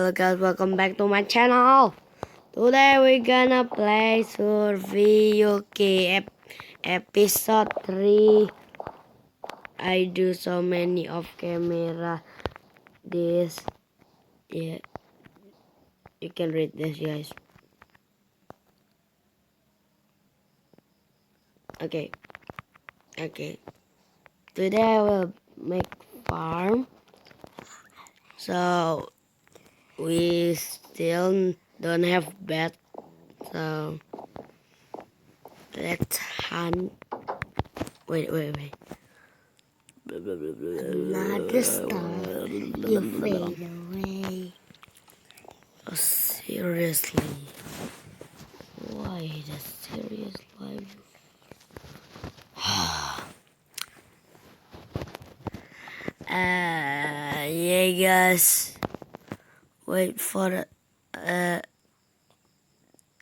Hello guys, welcome back to my channel. Today we're gonna play surviyuki episode 3. I do so many off camera. This, yeah, you can read this, guys. Okay. Today I will make farm. So we still don't have bed. So let's hunt. Wait. Another star, you fade away. Oh, seriously? Why the serious life? Yeah, guys. Wait for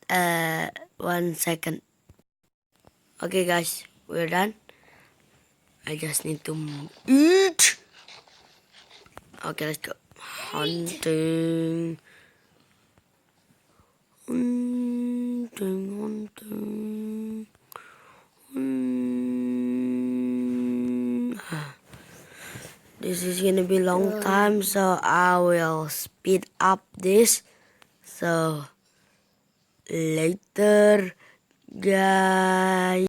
1 second. Okay, guys, we're done. I just need to eat. Okay, let's go hunting. Hunting. This is gonna be a long time, so I will speed up this. So later, guys.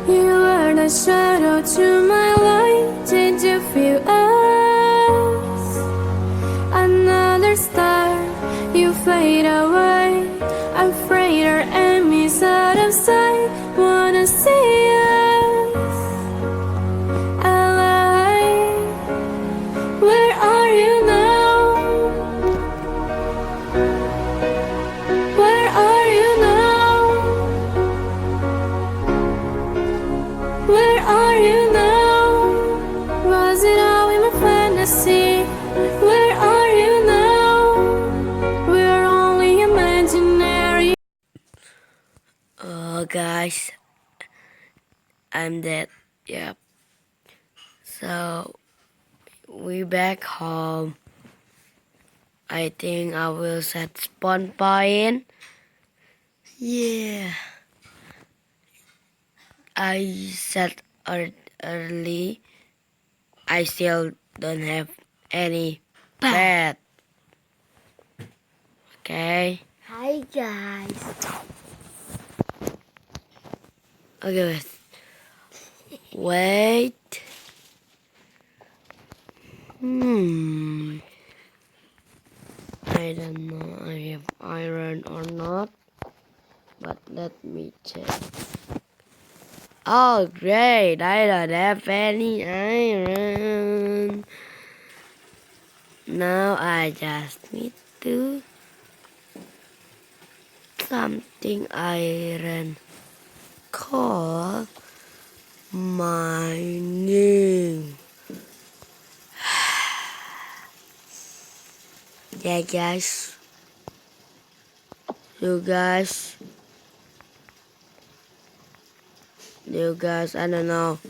You are the shadow to my light. Did you feel us? Another star, you fade away. Afraid our enemies out of sight. Wanna see us alive? Where are you now? Where are you now? Where are you now? Was it all in my fantasy? Where are you now? We're only imaginary. Oh, guys, I'm dead. Yep. So we back home. I think I will set spawn point. Yeah. I set early. I still don't have any bed. Okay. Hi guys. Okay, wait. I don't know I have iron or not, but let me check. Oh, great! I don't have any iron. Now I just need to something iron called mining. Yeah, guys. You guys, I don't know,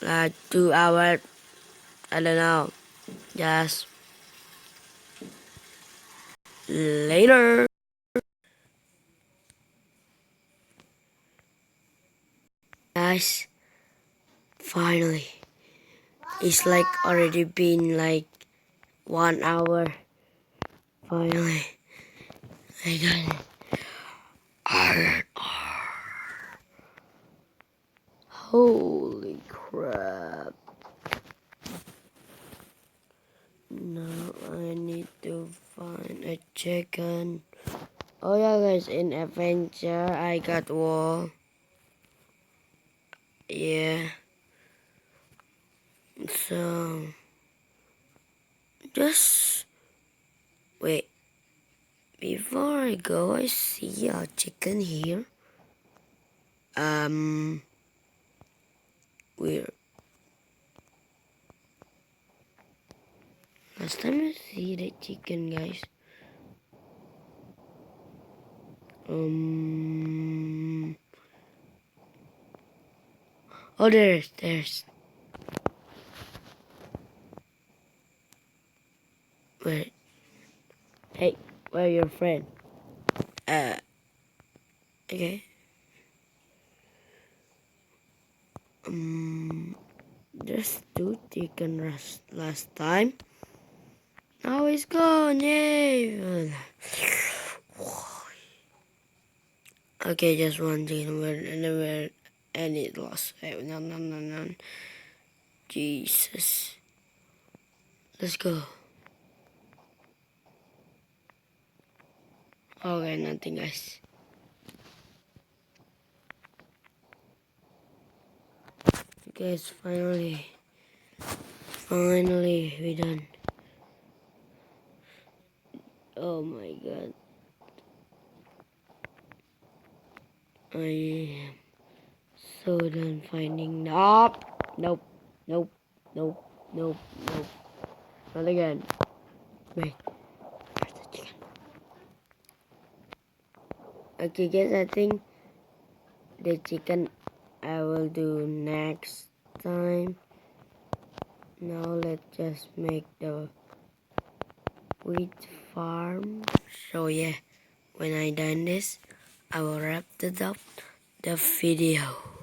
like 2 hours, I don't know, just later. Guys, finally, it's like already been like 1 hour. Finally, I got it. Iron ore. Holy crap. Now I need to find a chicken. Oh yeah, guys, in adventure I got wall. Yeah. So just wait. Before I go, I see a chicken here. Weird. Last time I see the chicken, guys. Oh, there's. Wait. Hey, where your friend? Okay. There's 2 chicken last time. Now it's gone, yay! Okay, just one chicken, and it lost. No. Jesus. Let's go. Okay, nothing, guys. Guys, finally, we done. Oh my god. I am so done finding. Nope. Nope. Not again. Wait. Where's the chicken? Okay, guys, I think the chicken I will do next time. Now let's just make the wheat farm. So yeah, when I done this, I will wrap it up the video.